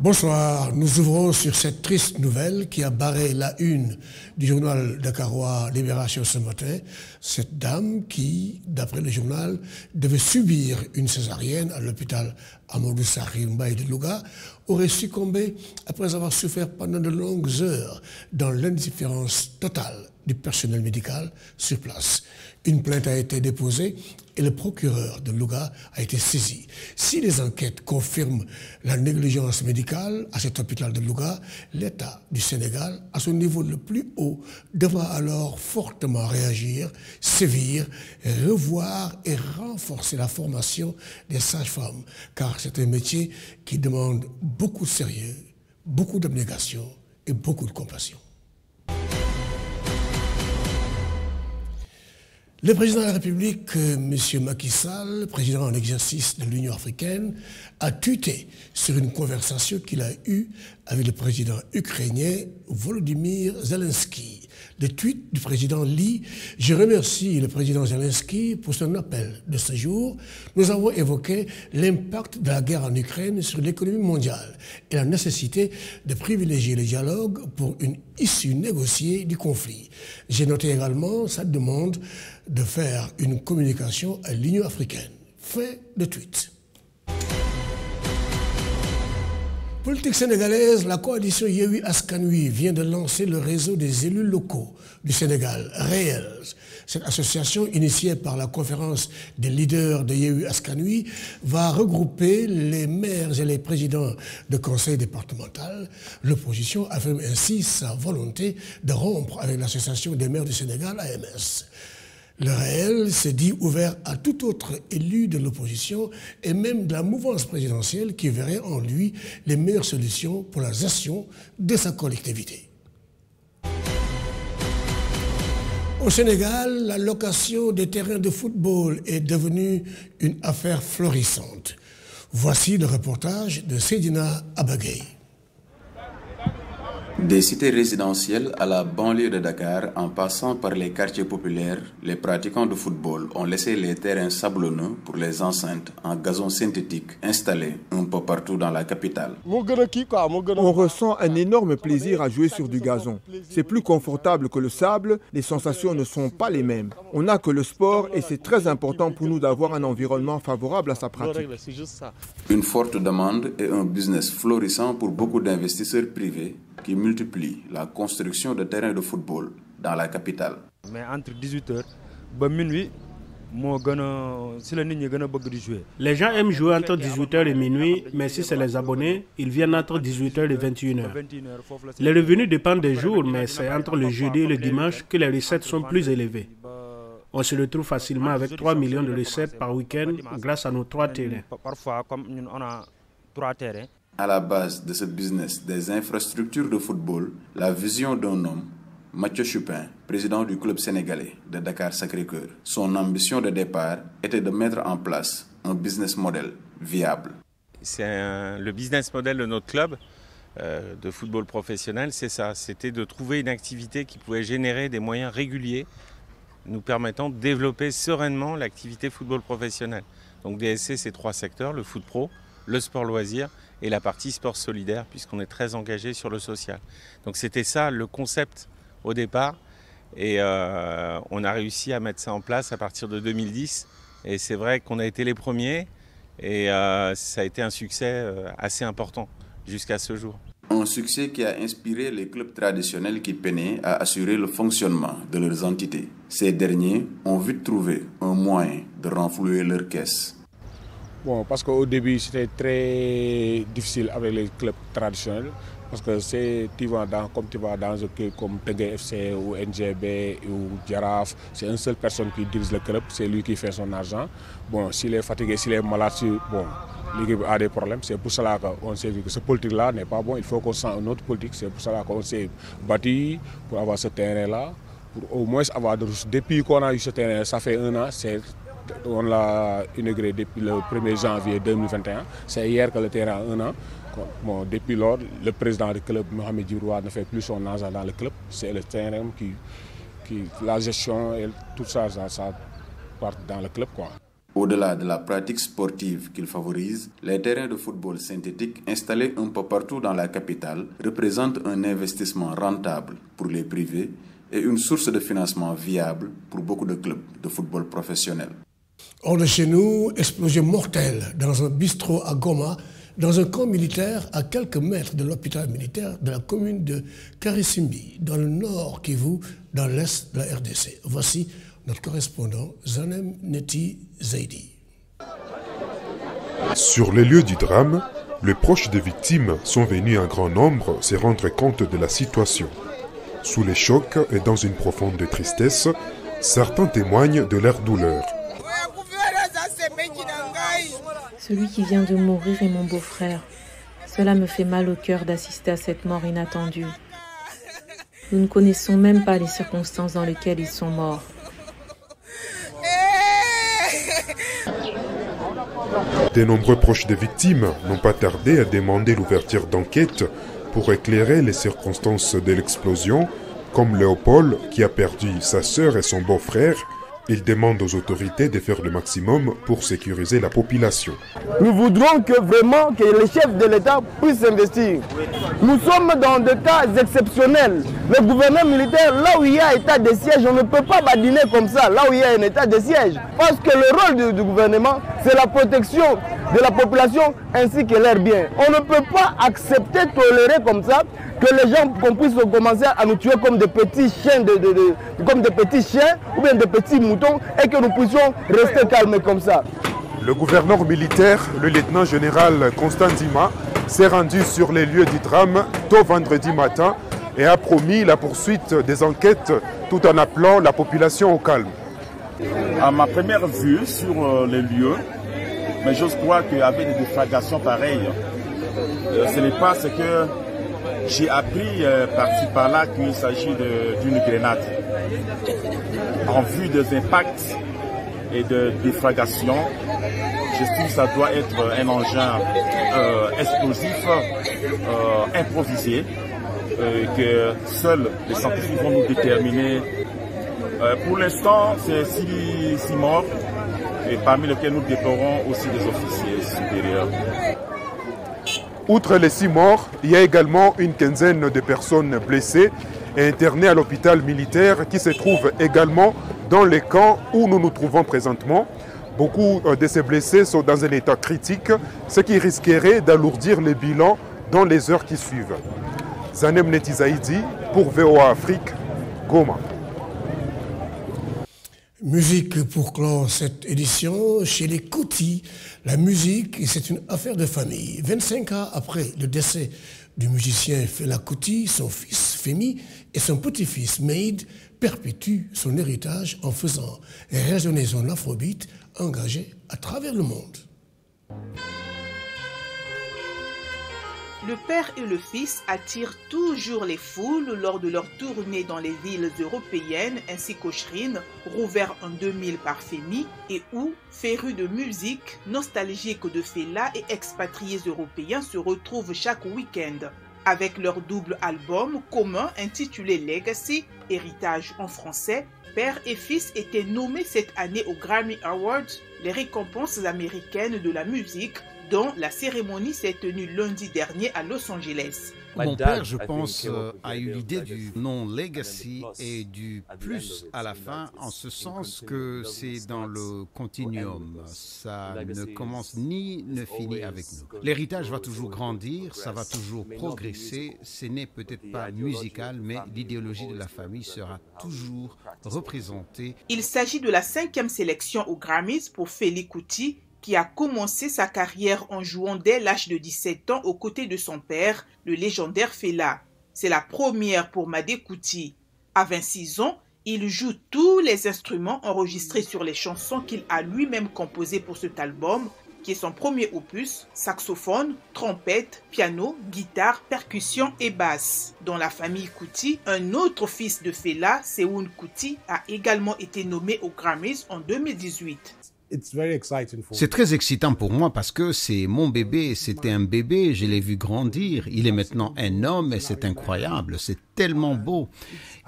Bonsoir, nous ouvrons sur cette triste nouvelle qui a barré la une du journal dakarois Libération ce matin. Cette dame qui, d'après le journal, devait subir une césarienne à l'hôpital Amadou Sakhir Mbaye de Louga, aurait succombé après avoir souffert pendant de longues heures dans l'indifférence totale du personnel médical sur place. Une plainte a été déposée et le procureur de Louga a été saisi. Si les enquêtes confirment la négligence médicale à cet hôpital de Louga, l'État du Sénégal, à son niveau le plus haut, devra alors fortement réagir, sévir, revoir et renforcer la formation des sages-femmes, car c'est un métier qui demande beaucoup de sérieux, beaucoup d'abnégation et beaucoup de compassion. Le président de la République, M. Macky Sall, président en exercice de l'Union africaine, a tweeté sur une conversation qu'il a eue avec le président ukrainien Volodymyr Zelensky. Le tweet du président lit « Je remercie le président Zelensky pour son appel de ce jour. Nous avons évoqué l'impact de la guerre en Ukraine sur l'économie mondiale et la nécessité de privilégier le dialogue pour une issue négociée du conflit. J'ai noté également sa demande de faire une communication à l'Union africaine. » Fin de tweet. Politique sénégalaise, la coalition Yewwi Askan Wi vient de lancer le réseau des élus locaux du Sénégal, REEL. Cette association, initiée par la conférence des leaders de Yewwi Askan Wi, va regrouper les maires et les présidents de conseil départemental. L'opposition affirme ainsi sa volonté de rompre avec l'association des maires du Sénégal, AMS. Le REEL se dit ouvert à tout autre élu de l'opposition et même de la mouvance présidentielle qui verrait en lui les meilleures solutions pour la gestion de sa collectivité. Au Sénégal, la location des terrains de football est devenue une affaire florissante. Voici le reportage de Seydina Abagay. Des cités résidentielles à la banlieue de Dakar, en passant par les quartiers populaires, les pratiquants de football ont laissé les terrains sablonneux pour les enceintes en gazon synthétique installés un peu partout dans la capitale. On ressent un énorme plaisir à jouer sur du gazon. C'est plus confortable que le sable, les sensations ne sont pas les mêmes. On n'a que le sport et c'est très important pour nous d'avoir un environnement favorable à sa pratique. Une forte demande et un business florissant pour beaucoup d'investisseurs privés qui multiplie la construction de terrains de football dans la capitale. Mais entre 18h et minuit, les gens aiment jouer entre 18h et minuit, mais si c'est les abonnés, ils viennent entre 18h et 21h. Les revenus dépendent des jours, mais c'est entre le jeudi et le dimanche que les recettes sont plus élevées. On se retrouve facilement avec 3 millions de recettes par week-end grâce à nos 3 terrains. Parfois, comme on a 3 terrains. À la base de ce business des infrastructures de football, la vision d'un homme, Mathieu Chupin, président du club sénégalais de Dakar Sacré-Cœur. Son ambition de départ était de mettre en place un business model viable. Le business model de notre club de football professionnel, c'est ça. C'était de trouver une activité qui pouvait générer des moyens réguliers nous permettant de développer sereinement l'activité football professionnel. Donc DSC, c'est 3 secteurs, le foot pro, le sport loisir et la partie sport solidaire, puisqu'on est très engagé sur le social. Donc c'était ça le concept au départ, et on a réussi à mettre ça en place à partir de 2010, et c'est vrai qu'on a été les premiers, et ça a été un succès assez important jusqu'à ce jour. Un succès qui a inspiré les clubs traditionnels qui peinaient à assurer le fonctionnement de leurs entités. Ces derniers ont vite trouvé un moyen de renflouer leurs caisses. Bon, parce qu'au début, c'était très difficile avec les clubs traditionnels. Parce que comme tu vas dans un club comme Tegué FC ou NGB ou Giraffe, c'est une seule personne qui dirige le club, c'est lui qui fait son argent. Bon, s'il est fatigué, s'il est malade, l'équipe a des problèmes. C'est pour cela qu'on s'est vu que ce politique-là n'est pas bon. Il faut qu'on sente une autre politique. C'est pour cela qu'on s'est battu pour avoir ce terrain-là. Pour au moins avoir de ressources. Depuis qu'on a eu ce terrain, ça fait 1 an. On l'a inauguré depuis le 1er janvier 2021. C'est hier que le terrain a 1 an. Bon, depuis lors, le président du club, Mohamed Djiroua, ne fait plus son argent dans le club. C'est le terrain qui la gestion et tout ça, ça part dans le club, quoi. Au-delà de la pratique sportive qu'il favorise, les terrains de football synthétique installés un peu partout dans la capitale représentent un investissement rentable pour les privés et une source de financement viable pour beaucoup de clubs de football professionnel. Hors de chez nous, explosion mortelle dans un bistrot à Goma, dans un camp militaire à quelques mètres de l'hôpital militaire de la commune de Karisimbi, dans le nord Kivu, dans l'est de la RDC. Voici notre correspondant Zanem Neti Zaidi. Sur les lieux du drame, les proches des victimes sont venus en grand nombre se rendre compte de la situation. Sous les chocs et dans une profonde tristesse, certains témoignent de leur douleur. Celui qui vient de mourir est mon beau-frère. Cela me fait mal au cœur d'assister à cette mort inattendue. Nous ne connaissons même pas les circonstances dans lesquelles ils sont morts. De nombreux proches des victimes n'ont pas tardé à demander l'ouverture d'enquête pour éclairer les circonstances de l'explosion, comme Léopold qui a perdu sa sœur et son beau-frère. Il demande aux autorités de faire le maximum pour sécuriser la population. Nous voudrons que vraiment que les chefs de l'État puissent investir. Nous sommes dans des cas exceptionnels. Le gouvernement militaire, là où il y a état de siège, on ne peut pas badiner comme ça, là où il y a un état de siège. Parce que le rôle du gouvernement, c'est la protection de la population ainsi que leurs biens. On ne peut pas accepter, tolérer comme ça, que les gens qu'on puisse commencer à nous tuer comme des petits chiens, comme des petits chiens ou bien des petits moutons et que nous puissions rester calmes comme ça. Le gouverneur militaire, le lieutenant-général Constant Dima, s'est rendu sur les lieux du drame tôt vendredi matin et a promis la poursuite des enquêtes tout en appelant la population au calme. À ma première vue sur les lieux, mais j'ose croire qu'avec des déflagrations pareilles, ce n'est pas ce que j'ai appris par-ci par-là qu'il s'agit d'une grenade. En vue des impacts et de déflagration, j'estime que ça doit être un engin explosif improvisé, que seuls les scientifiques vont nous déterminer. Pour l'instant, c'est 6 morts, et parmi lesquels nous déplorons aussi des officiers supérieurs. Outre les 6 morts, il y a également une quinzaine de personnes blessées et internées à l'hôpital militaire qui se trouve également dans les camps où nous nous trouvons présentement. Beaucoup de ces blessés sont dans un état critique, ce qui risquerait d'alourdir les bilans dans les heures qui suivent. Zanem Neti Zaidi pour VOA Afrique, Goma. Musique pour clore cette édition. Chez les Kuti, la musique, c'est une affaire de famille. 25 ans après le décès du musicien Fela Kuti, son fils Femi et son petit-fils Meid perpétuent son héritage en faisant résonner son afrobeat engagé à travers le monde. Le père et le fils attirent toujours les foules lors de leur tournée dans les villes européennes ainsi qu'au Shrine, rouvert en 2000 par Femi, et où, férus de musique, nostalgiques de Fela et expatriés européens se retrouvent chaque week-end. Avec leur double album commun intitulé Legacy, Héritage en français, père et fils étaient nommés cette année aux Grammy Awards, les récompenses américaines de la musique, dont la cérémonie s'est tenue lundi dernier à Los Angeles. Mon père, je pense, a eu l'idée du nom Legacy et du plus à la fin, en ce sens que c'est dans le continuum. Ça ne commence ni ne finit avec nous. L'héritage va toujours grandir, ça va toujours progresser. Ce n'est peut-être pas musical, mais l'idéologie de la famille sera toujours représentée. Il s'agit de la 5e sélection aux Grammys pour Fela Kuti, qui a commencé sa carrière en jouant dès l'âge de 17 ans aux côtés de son père, le légendaire Fela. C'est la première pour Made Kuti. À 26 ans, il joue tous les instruments enregistrés sur les chansons qu'il a lui-même composées pour cet album, qui est son premier opus, saxophone, trompette, piano, guitare, percussion et basse. Dans la famille Kuti, un autre fils de Fela, Seun Kuti, a également été nommé aux Grammys en 2018. C'est très excitant pour moi parce que c'est mon bébé, c'était un bébé, je l'ai vu grandir, il est maintenant un homme et c'est incroyable, c'est tellement beau.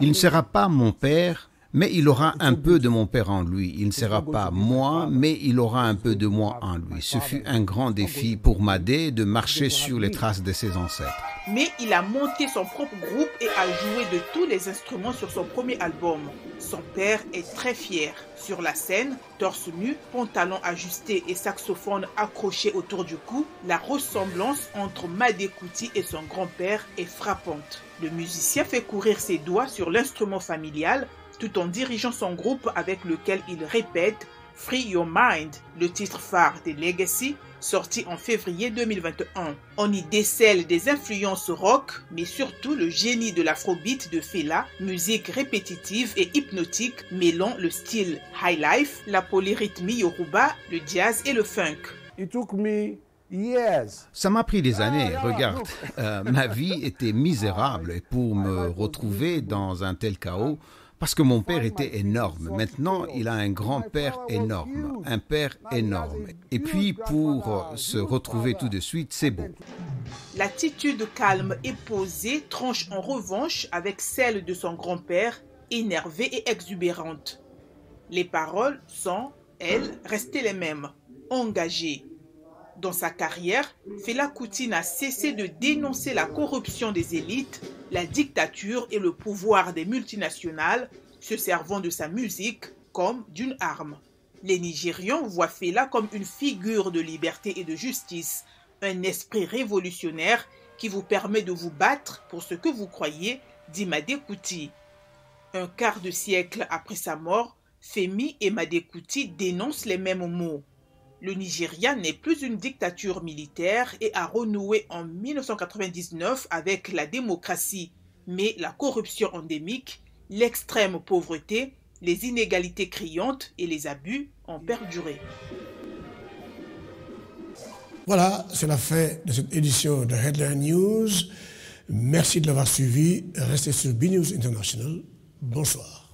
Il ne sera pas mon père, Mais il aura un peu de mon père en lui. Il ne sera pas moi, mais il aura un peu de moi en lui. Ce fut un grand défi pour Madé de marcher sur les traces de ses ancêtres. Mais il a monté son propre groupe et a joué de tous les instruments sur son premier album. Son père est très fier. Sur la scène, torse nu, pantalon ajusté et saxophone accroché autour du cou, la ressemblance entre Madé Couty et son grand-père est frappante. Le musicien fait courir ses doigts sur l'instrument familial tout en dirigeant son groupe avec lequel il répète « Free Your Mind », le titre phare des Legacy, sorti en février 2021. On y décèle des influences rock, mais surtout le génie de l'afrobeat de Fela, musique répétitive et hypnotique mêlant le style high life, la polyrythmie yoruba, le jazz et le funk. Ça m'a pris des années, regarde. Ma vie était misérable et pour me retrouver dans un tel chaos, parce que mon père était énorme. Maintenant, il a un grand-père énorme, un père énorme. Et puis, pour se retrouver tout de suite, c'est beau. L'attitude calme et posée tranche en revanche avec celle de son grand-père, énervée et exubérante. Les paroles sont, elles, restées les mêmes, engagées. Dans sa carrière, Fela Couty n'a cessé de dénoncer la corruption des élites, la dictature et le pouvoir des multinationales, se servant de sa musique comme d'une arme. Les Nigérians voient Fela comme une figure de liberté et de justice, un esprit révolutionnaire qui vous permet de vous battre pour ce que vous croyez, dit Madé Couty. Un quart de siècle après sa mort, Femi et Madé Couty dénoncent les mêmes mots. Le Nigeria n'est plus une dictature militaire et a renoué en 1999 avec la démocratie, mais la corruption endémique, l'extrême pauvreté, les inégalités criantes et les abus ont perduré. Voilà, c'est la fin de cette édition de Headline News. Merci de l'avoir suivi. Restez sur BNews International. Bonsoir.